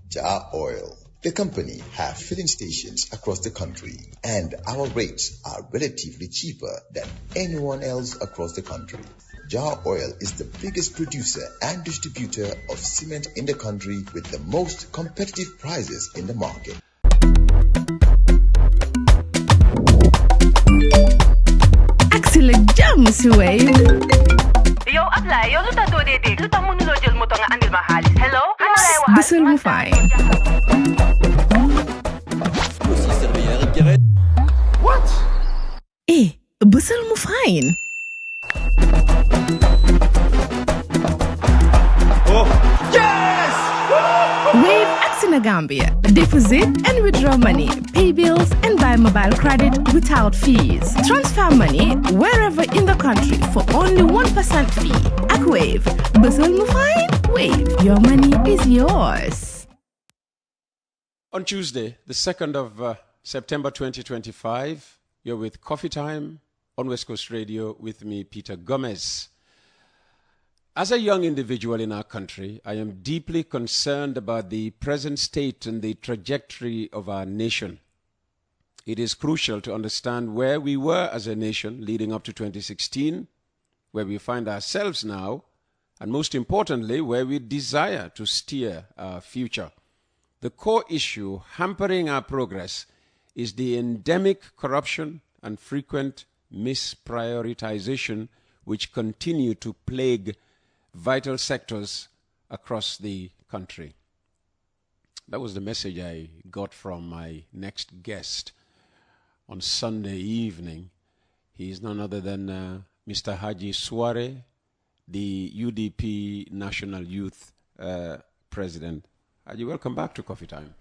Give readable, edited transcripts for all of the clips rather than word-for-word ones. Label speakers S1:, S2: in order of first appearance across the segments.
S1: Jar Oil. The company have filling stations across the country, and our rates are relatively cheaper than anyone else across the country. Jar Oil is the biggest producer and distributor of cement in the country with the most competitive prices in the market.
S2: Excellent jam, Suwareh.
S3: Yo, Abla, yo, luta do de. Luta mo nulo jël moto nga andil ma xaalis. Hello?
S2: Busel mu fine.
S4: What?
S2: Busel mu fine.
S4: Oh, yes!
S2: Wave acts in Gambia. Deposit and withdraw money, pay bills and buy mobile credit without fees. Transfer money wherever in the country for only 1% fee. At Wave, Busel mu fine. Wave, your money is yours.
S5: On Tuesday, the 2nd of September 2025, you're with Coffee Time on West Coast Radio with me, Peter Gomez. As a young individual in our country, I am deeply concerned about the present state and the trajectory of our nation. It is crucial to understand where we were as a nation leading up to 2016, where we find ourselves now, and most importantly, where we desire to steer our future. The core issue hampering our progress is the endemic corruption and frequent misprioritization which continue to plague vital sectors across the country. That was the message I got from my next guest on Sunday evening. He is none other than Mr. Haji Suwareh, the UDP National Youth President. Haji, welcome back to Coffee Time.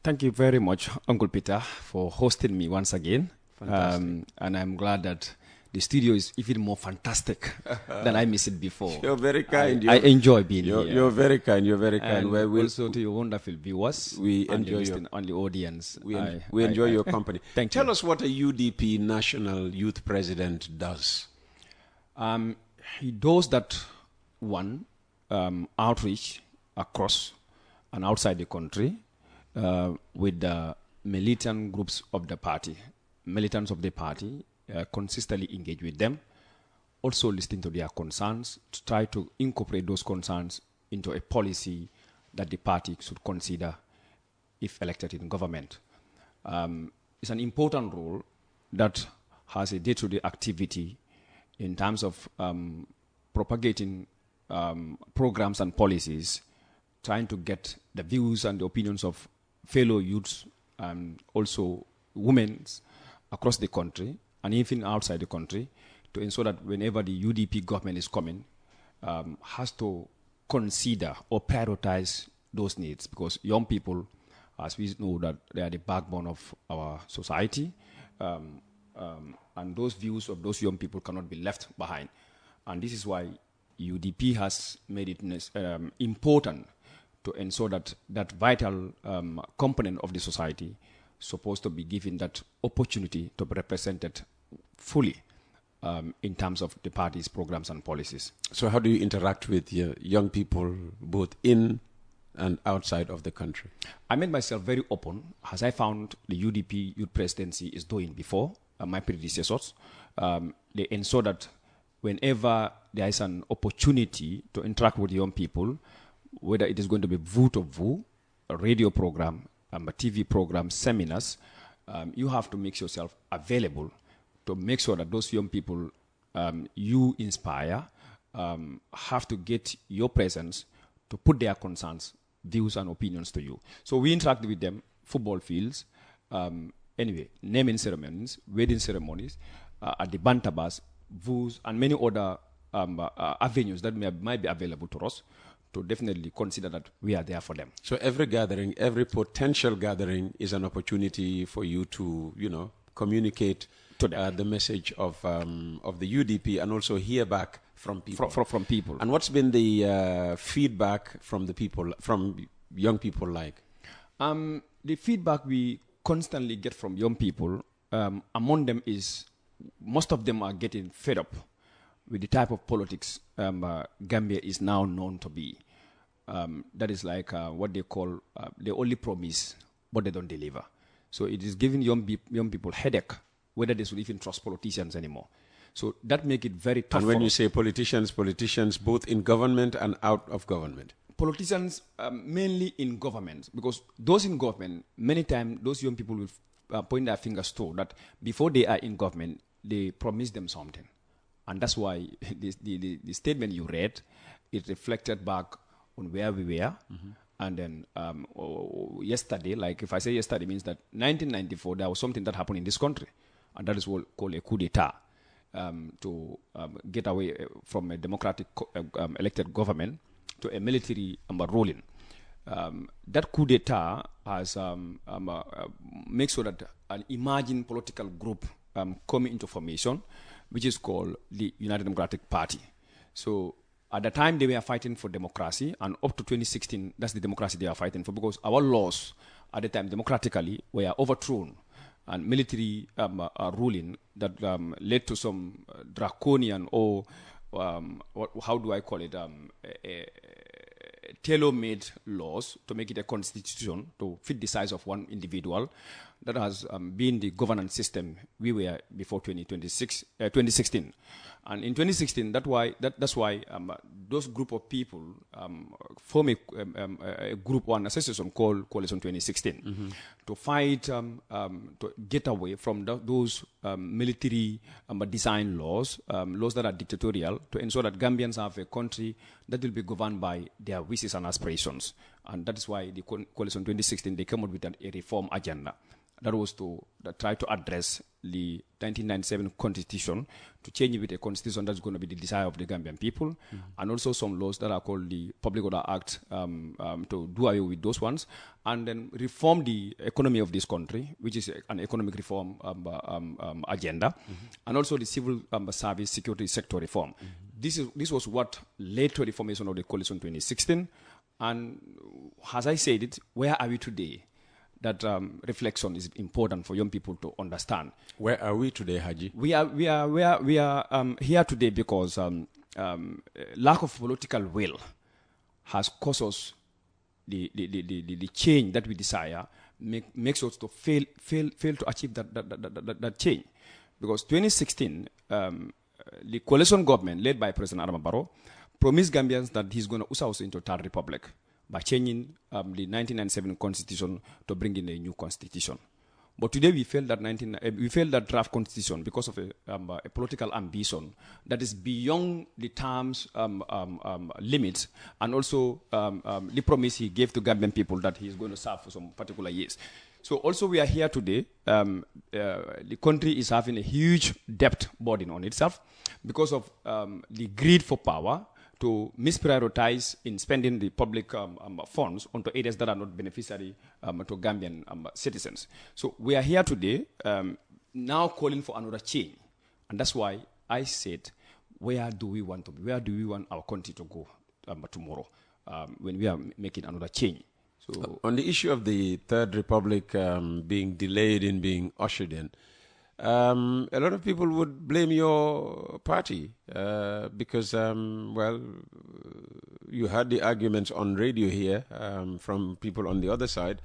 S6: Thank you very much, Uncle Peter, for hosting me once again.
S5: Fantastic.
S6: And I'm glad that the studio is even more fantastic than I missed it before.
S5: You're very kind.
S6: I enjoy being here.
S5: You're very kind. You're very kind.
S6: And
S5: Well,
S6: also to your wonderful viewers,
S5: we
S6: and
S5: enjoy
S6: on the audience.
S5: we enjoy your company.
S6: Thank
S5: Tell
S6: you.
S5: us what a UDP National Youth President does.
S6: He does that one outreach across and outside the country with the militant groups of the party, militants of the party, consistently engage with them, also listening to their concerns, to try to incorporate those concerns into a policy that the party should consider if elected in government. It's an important role that has a day-to-day activity in terms of propagating programs and policies, trying to get the views and the opinions of fellow youths and also women across the country and even outside the country to ensure that whenever the UDP government is coming, has to consider or prioritize those needs, because young people, as we know, that they are the backbone of our society, and those views of those young people cannot be left behind. And this is why UDP has made it important to ensure that that vital component of the society supposed to be given that opportunity to be represented fully in terms of the party's programs and policies.
S5: So how do you interact with young people both in and outside of the country?
S6: I made myself very open, as I found the UDP Youth Presidency is doing before, my predecessors. They ensure that whenever there is an opportunity to interact with young people, whether it is going to be VU to VU, a radio program, a TV program, seminars, you have to make yourself available to make sure that those young people you inspire have to get your presence to put their concerns, views, and opinions to you. So we interact with them, football fields, naming ceremonies, wedding ceremonies, at the Bantabas, VUs, and many other avenues that might be available to us, to definitely consider that we are there for them.
S5: So every gathering, every potential gathering is an opportunity for you to, communicate
S6: to them
S5: the message of the UDP and also hear back from people.
S6: From people.
S5: And what's been the feedback from the people, from young people like?
S6: The feedback we constantly get from young people, among them is most of them are getting fed up with the type of politics Gambia is now known to be. that is like what they call they only promise, but they don't deliver. So it is giving young people headache whether they should even trust politicians anymore. So that make it very tough.
S5: And when
S6: for
S5: you
S6: us.
S5: say politicians both in government and out of government.
S6: Politicians mainly in government, because those in government, many times those young people will point their fingers to that before they are in government, they promise them something. And that's why the statement you read, it reflected back on where we were. Mm-hmm. And then yesterday, like if I say yesterday, means that 1994, there was something that happened in this country. And that is what called a coup d'etat, to get away from a democratic elected government to a military ruling. That coup d'etat has make sure that an emerging political group coming into formation, which is called the United Democratic Party. So at the time they were fighting for democracy, and up to 2016, that's the democracy they are fighting for, because our laws at the time democratically were overthrown, and military ruling that led to some draconian or how do I call it, tailor-made laws to make it a constitution to fit the size of one individual. That has been the governance system we were before 2016. And in 2016, that's why those group of people form a group, one association called Coalition 2016, to fight, to get away from those military design laws, laws that are dictatorial, to ensure that Gambians have a country that will be governed by their wishes and aspirations. And that is why the Coalition 2016, they came up with a reform agenda. That was to try to address the 1997 constitution, to change it with a constitution that's going to be the desire of the Gambian people, and also some laws that are called the Public Order Act, to do away with those ones, and then reform the economy of this country, which is an economic reform agenda, and also the civil service security sector reform. This was what led to the formation of the Coalition 2016, and as I said it, where are we today? That reflection is important for young people to understand.
S5: Where are we today, Haji?
S6: We are here today because lack of political will has caused us the change that we desire, makes us to fail to achieve that change. Because 2016, the coalition government led by President Adama Barrow promised Gambians that he's going to usher us into a third republic by changing the 1997 constitution to bring in a new constitution. But today we failed that draft constitution because of a political ambition that is beyond the terms limits, and also the promise he gave to Gambian people that he is going to serve for some particular years. So also we are here today. The country is having a huge debt burden on itself because of the greed for power, to misprioritize in spending the public funds onto areas that are not beneficiary to Gambian citizens. So we are here today now calling for another change. And that's why I said, where do we want to be? Where do we want our country to go tomorrow when we are making another change? So
S5: on the issue of the Third Republic being delayed in being ushered in, a lot of people would blame your party because, you had the arguments on radio here from people on the other side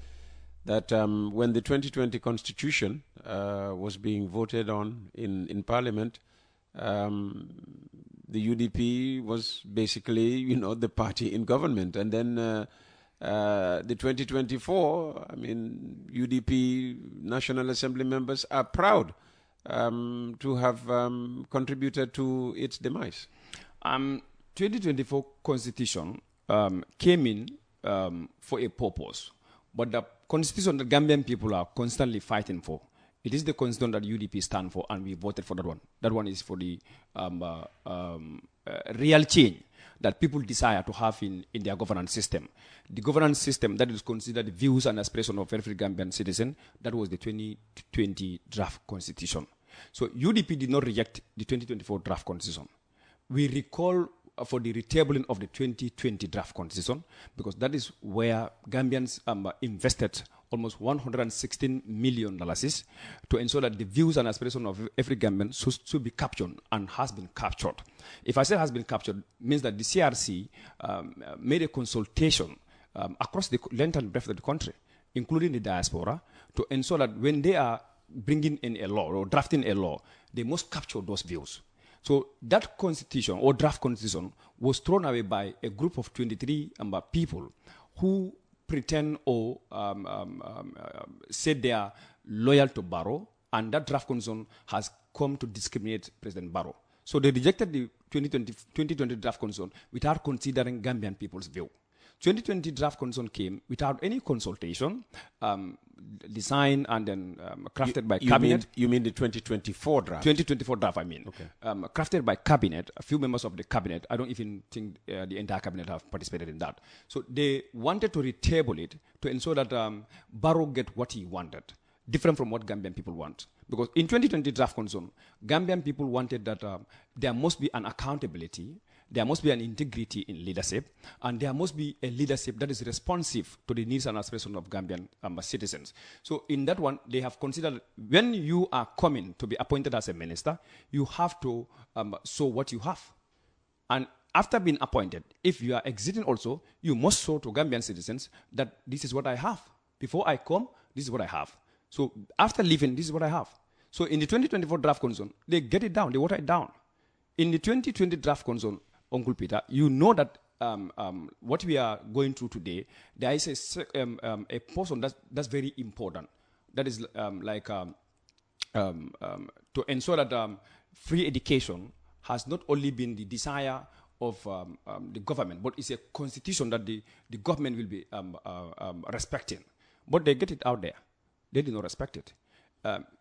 S5: that when the 2020 Constitution was being voted on in Parliament, the UDP was basically, the party in government. And then the 2024, UDP National Assembly members are proud to have contributed to its demise.
S6: 2024 Constitution came in for a purpose, but the Constitution that Gambian people are constantly fighting for, it is the Constitution that UDP stand for, and we voted for that one. That one is for the real change that people desire to have in their governance system. The governance system that is considered the views and aspirations of every Gambian citizen, that was the 2020 draft constitution. So UDP did not reject the 2024 draft constitution. We recall for the retabling of the 2020 draft constitution, because that is where Gambians invested almost $116 million to ensure that the views and aspirations of every Gambian should be captured and has been captured. If I say has been captured, means that the CRC made a consultation across the length and breadth of the country, including the diaspora, to ensure that when they are bringing in a law or drafting a law, they must capture those views. So that constitution or draft constitution was thrown away by a group of 23 people who pretend or said they are loyal to Barrow, and that draft constitution has come to discriminate President Barrow. So they rejected the 2020 draft constitution without considering Gambian people's view. 2020 draft constitution came without any consultation, designed and then crafted by cabinet.
S5: You mean the 2024 draft?
S6: 2024 draft, I mean.
S5: Okay.
S6: Crafted by cabinet, a few members of the cabinet. I don't even think the entire cabinet have participated in that. So they wanted to retable it to ensure that Barrow get what he wanted, different from what Gambian people want. Because in 2020 draft constitution, Gambian people wanted that there must be an accountability, there must be an integrity in leadership, and there must be a leadership that is responsive to the needs and aspirations of Gambian citizens. So in that one, they have considered when you are coming to be appointed as a minister, you have to show what you have. And after being appointed, if you are exiting also, you must show to Gambian citizens that this is what I have. Before I come, this is what I have. So after leaving, this is what I have. So in the 2024 draft constitution, they get it down, they water it down. In the 2020 draft constitution, Uncle Peter, you know that what we are going through today, there is a portion that's very important. That is to ensure that free education has not only been the desire of the government, but it's a constitution that the government will be respecting. But they get it out there. They do not respect it.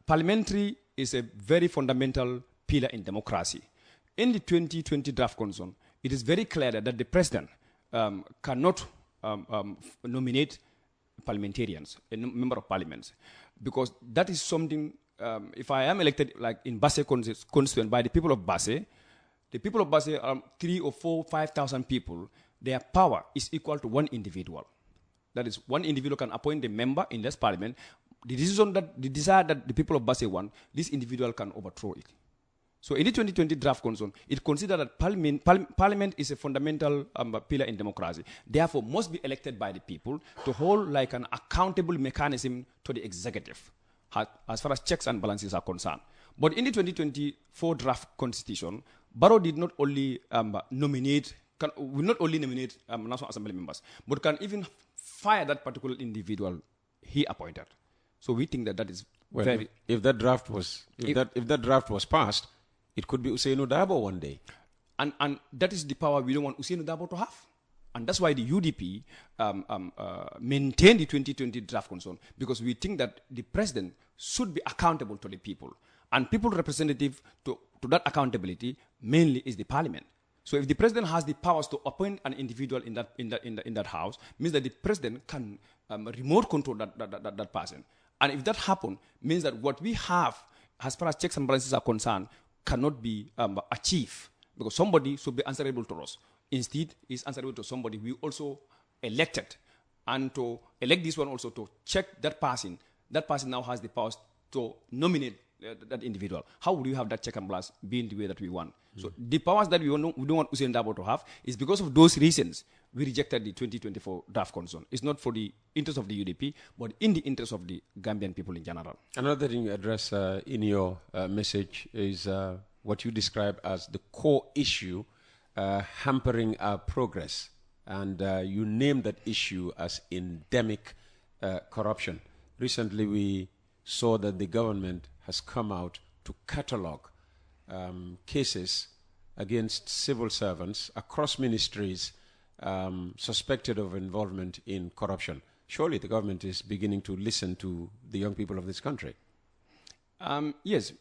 S6: Parliamentary is a very fundamental pillar in democracy. In the 2020 draft constitution, it is very clear that the president cannot nominate parliamentarians, a member of parliament, because that is something, if I am elected like in Basse constituent by the people of Basse are 3 or 4, 5,000 people, their power is equal to one individual. That is, one individual can appoint a member in this parliament. The desire that the people of Basse want, this individual can overthrow it. So in the 2020 draft constitution, it considered that parliament is a fundamental pillar in democracy. Therefore, must be elected by the people to hold like an accountable mechanism to the executive, as far as checks and balances are concerned. But in the 2024 draft constitution, Barrow did not only will not only nominate National Assembly members, but can even fire that particular individual he appointed. So we think that is very.
S5: If that draft was passed, it could be Usainu Dabo one day.
S6: And that is the power we don't want Usainu Dabo to have. And that's why the UDP maintained the 2020 draft constitution, because we think that the president should be accountable to the people. And people representative to that accountability mainly is the parliament. So if the president has the powers to appoint an individual in that house, means that the president can remote control that person. And if that happens, means that what we have, as far as checks and balances are concerned, cannot be achieved, because somebody should be answerable to us. Instead, is answerable to somebody we also elected. And to elect this one also to check that person now has the powers to nominate that individual. How would you have that check and balance being the way that we want? So the powers that we don't want Usain Dabo to have is because of those reasons we rejected the 2024 draft constitution. It's not for the interest of the UDP, but in the interest of the Gambian people in general.
S5: Another thing you address in your message is what you describe as the core issue hampering our progress. And you named that issue as endemic corruption. Recently, we saw that the government has come out to catalogue cases against civil servants across ministries suspected of involvement in corruption. Surely the government is beginning to listen to the young people of this country.
S6: Yes,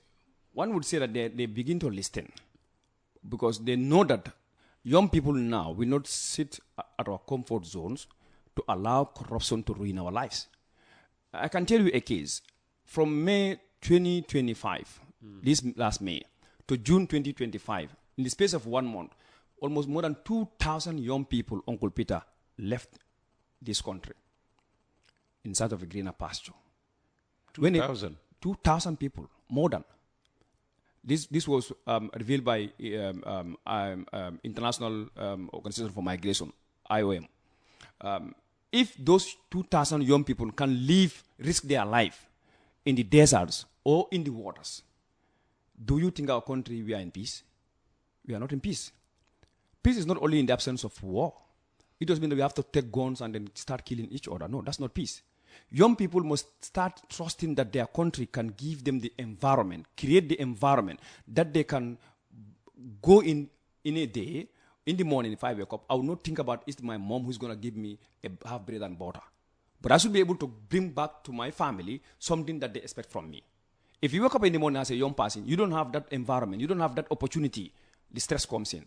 S6: one would say that they begin to listen, because they know that young people now will not sit at our comfort zones to allow corruption to ruin our lives. I can tell you a case. From May 2025, this last May, to June 2025, in the space of 1 month, almost more than 2,000 young people, Uncle Peter, left this country in search of a greener pasture.
S5: 2,000?
S6: 2,000 people, more than. This was revealed by International Organization for Migration, IOM. If those 2,000 young people can risk their life in the deserts or in the waters, do you think our country, we are in peace? We are not in peace. Peace is not only in the absence of war. It doesn't mean that we have to take guns and then start killing each other. No, that's not peace. Young people must start trusting that their country can give them the environment, create the environment that they can go in a day. In the morning, if I wake up, I will not think about it's my mom who's going to give me a half bread and butter. But I should be able to bring back to my family something that they expect from me. If you wake up in the morning as a young person, you don't have that environment, you don't have that opportunity, the stress comes in.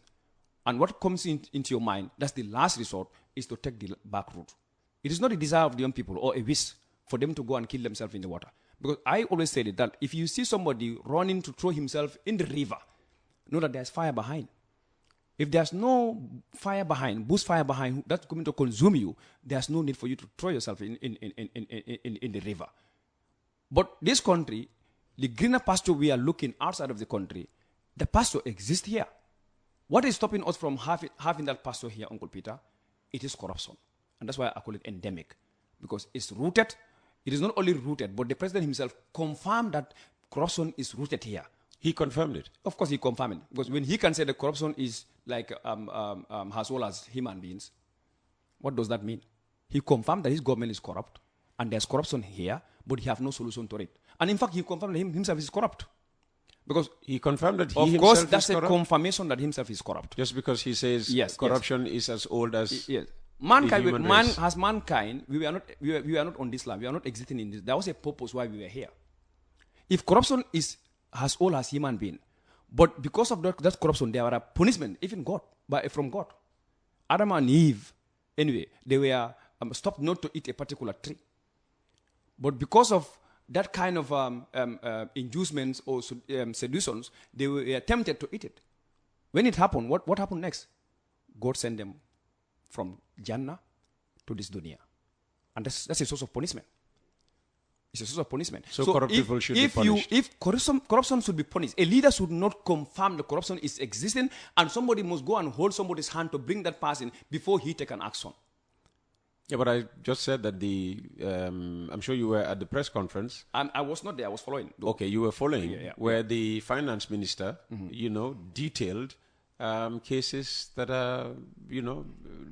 S6: And what comes into your mind, that's the last resort, is to take the back route. It is not a desire of the young people or a wish for them to go and kill themselves in the water. Because I always say that if you see somebody running to throw himself in the river, know that there's fire behind. If there's no fire behind, bush fire behind, that's going to consume you, there's no need for you to throw yourself in the river. But this country, the greener pasture we are looking outside of the country, the pasture exists here. What is stopping us from having that pasture here, Uncle Peter? It is corruption. And that's why I call it endemic. Because it's rooted. It is not only rooted, but the president himself confirmed that corruption is rooted here.
S5: He confirmed it?
S6: Of course he confirmed it. Because when he can say that corruption is like as well as human beings, what does that mean? He confirmed that his government is corrupt. And there's corruption here, but he has no solution to it. And in fact, he confirmed that himself is corrupt. Because
S5: he confirmed that he
S6: of
S5: himself
S6: course,
S5: is
S6: that's
S5: corrupt?
S6: a confirmation that himself is corrupt.
S5: Just because he says corruption is as old as
S6: mankind, we were not on this land. We are not existing in this. There was a purpose why we were here. If corruption is as old as human being, but because of that corruption, there were a punishment, even from God. Adam and Eve, anyway, they were stopped not to eat a particular tree. But because of that kind of inducements or seductions, they were tempted to eat it. When it happened, what happened next? God sent them from Jannah to this dunya. And that's a source of punishment. It's a source of punishment.
S5: So corrupt people should be punished.
S6: If corruption should be punished, a leader should not confirm the corruption is existing, and somebody must go and hold somebody's hand to bring that person before he take an action.
S5: Yeah, but I just said that I'm sure you were at the press conference.
S6: I was not there. I was following.
S5: Okay, you were following, where the finance minister, detailed cases that are,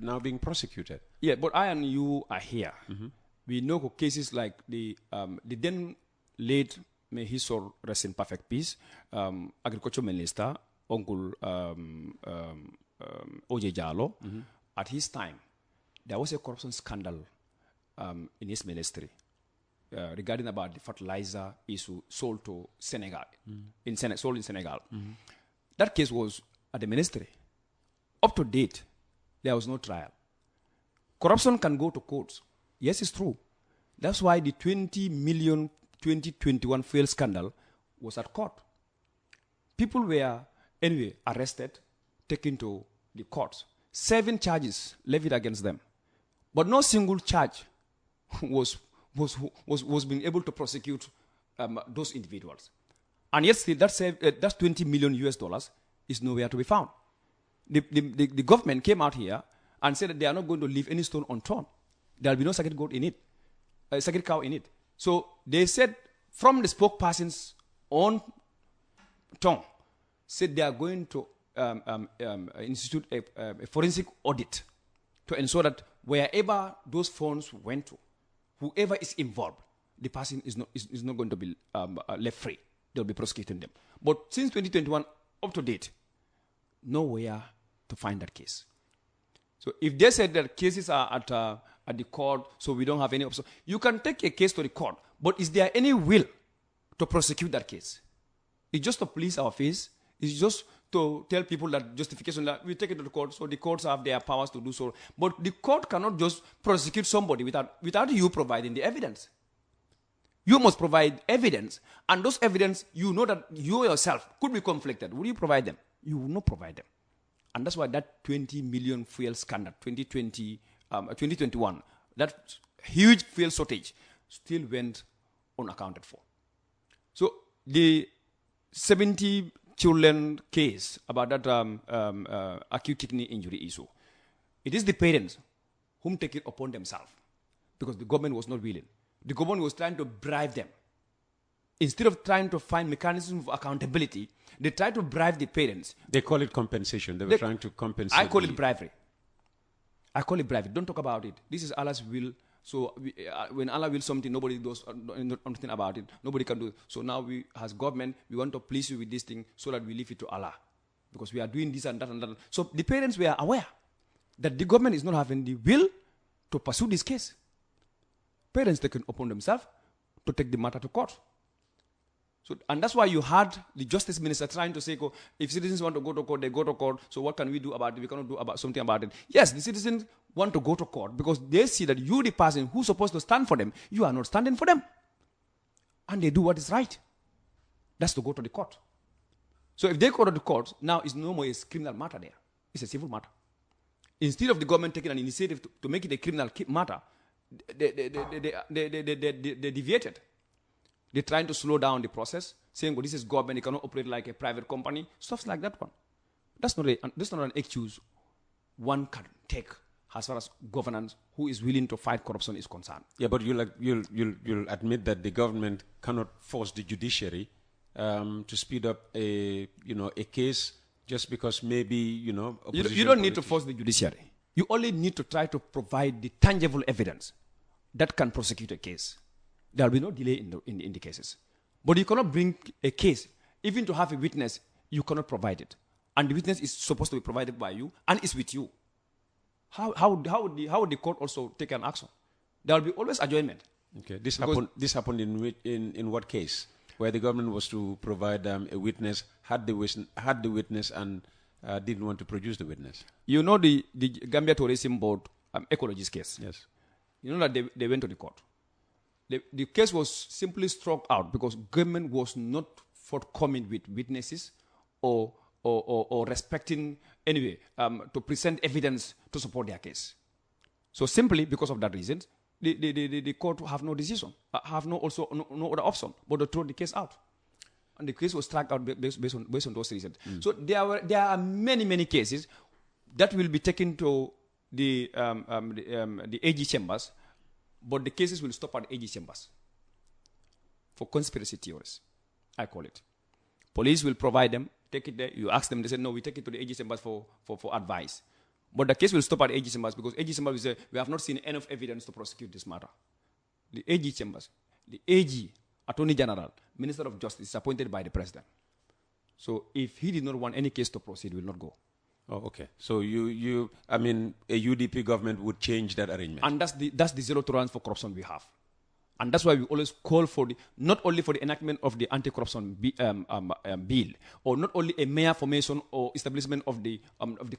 S5: now being prosecuted.
S6: Yeah, but I and you are here. Mm-hmm. We know cases like the then late, may his soul rest in perfect peace, agriculture minister, Uncle O.J. Jallow, at his time, there was a corruption scandal in his ministry regarding about the fertilizer issue sold to Senegal, sold in Senegal. Mm-hmm. That case was at the ministry. Up to date, there was no trial. Corruption can go to courts. Yes, it's true. That's why the 20 million 2021 failed scandal was at court. People were, anyway, arrested, taken to the courts. 7 charges levied against them. But no single charge was being able to prosecute those individuals. And yet still, that's 20 million US dollars is nowhere to be found. The government came out here and said that they are not going to leave any stone unturned. There will be no sacred goat in it, sacred cow in it. So they said from the spokesperson's own tongue, said they are going to institute a forensic audit to ensure that wherever those funds went to, whoever is involved, the person is not going to be left free. They'll be prosecuting them. But since 2021, up to date, nowhere to find that case. So if they said that cases are at the court, so we don't have any option, you can take a case to the court, but is there any will to prosecute that case? It's just to please our face. It's just to tell people that justification that we take it to the court, so the courts have their powers to do so. But the court cannot just prosecute somebody without you providing the evidence. You must provide evidence, and those evidence, you know that you yourself could be conflicted. Will you provide them? You will not provide them. And that's why that 20 million fuel standard, 2021, that huge fuel shortage still went unaccounted for. So the 70 children case about that acute kidney injury issue, it is the parents whom take it upon themselves because the government was not willing. The government was trying to bribe them. Instead of trying to find mechanisms of accountability, they try to bribe the parents.
S5: They call it compensation. They were trying to compensate.
S6: I call it bribery. I call it bribery. Don't talk about it. This is Allah's will. So when Allah wills something, nobody does anything about it. Nobody can do it. So now we, as government, we want to please you with this thing so that we leave it to Allah. Because we are doing this and that and that. So the parents were aware that the government is not having the will to pursue this case. Parents taken upon themselves to take the matter to court. So, and that's why you had the justice minister trying to say, if citizens want to go to court, they go to court. So what can we do about it? We cannot do something about it. Yes, the citizens want to go to court because they see that you, the person who's supposed to stand for them, you are not standing for them. And they do what is right. That's to go to the court. So if they go to the court, now it's no more a criminal matter there. It's a civil matter. Instead of the government taking an initiative to make it a criminal matter, they deviated. They're trying to slow down the process, saying, well, this is government, it cannot operate like a private company, stuff like that one. That's not an excuse one can take as far as governance who is willing to fight corruption is concerned.
S5: Yeah, but you'll admit that the government cannot force the judiciary to speed up a case just because maybe,
S6: you don't need to force the judiciary. You only need to try to provide the tangible evidence that can prosecute a case. There will be no delay in the cases. But you cannot bring a case, even to have a witness, you cannot provide it. And the witness is supposed to be provided by you and is with you. How would the court also take an action? There will be always adjournment.
S5: Okay, this happened in what case? Where the government was to provide a witness, had the witness and didn't want to produce the witness.
S6: You know the Gambia Tourism Board ecologist case?
S5: Yes.
S6: You know that they went to the court. The case was simply struck out because government was not forthcoming with witnesses or respecting anyway to present evidence to support their case. So simply because of that reason, the court have no decision, have no other option but to throw the case out, and the case was struck out based on those reasons. So there are many cases that will be taken to the AG chambers. But the cases will stop at AG chambers for conspiracy theories, I call it. Police will provide them, take it there. You ask them, they say, no, we take it to the AG chambers for advice. But the case will stop at AG chambers because AG chambers will say, we have not seen enough evidence to prosecute this matter. The AG chambers, the AG, Attorney General, Minister of Justice is appointed by the President. So if he did not want any case to proceed, he will not go.
S5: Oh, okay. So a UDP government would change that arrangement.
S6: And that's the zero tolerance for corruption we have. And that's why we always call for not only for the enactment of the anti-corruption bill, or not only a mere formation or establishment of the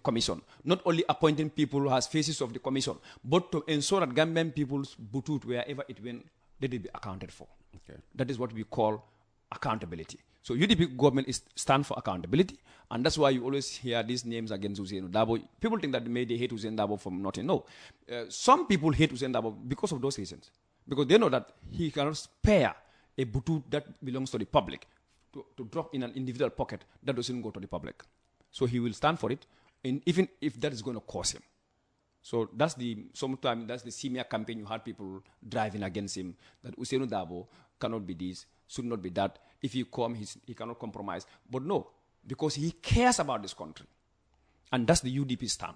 S6: commission, not only appointing people who has faces of the commission, but to ensure that Gambian people's butut, wherever it went, they will be accounted for.
S5: Okay.
S6: That is what we call accountability. So UDP government stand for accountability, and that's why you always hear these names against Hussein Dabo. People think that they hate Hussein Dabo from nothing. No. Some people hate Hussein Dabo because of those reasons. Because they know that he cannot spare a butut that belongs to the public to drop in an individual pocket that doesn't go to the public. So he will stand for it, and even if that is going to cost him. So sometimes that's the senior campaign you had people driving against him, that Hussein Dabo cannot be this, should not be that. If he he cannot compromise. But no, because he cares about this country. And that's the UDP stand.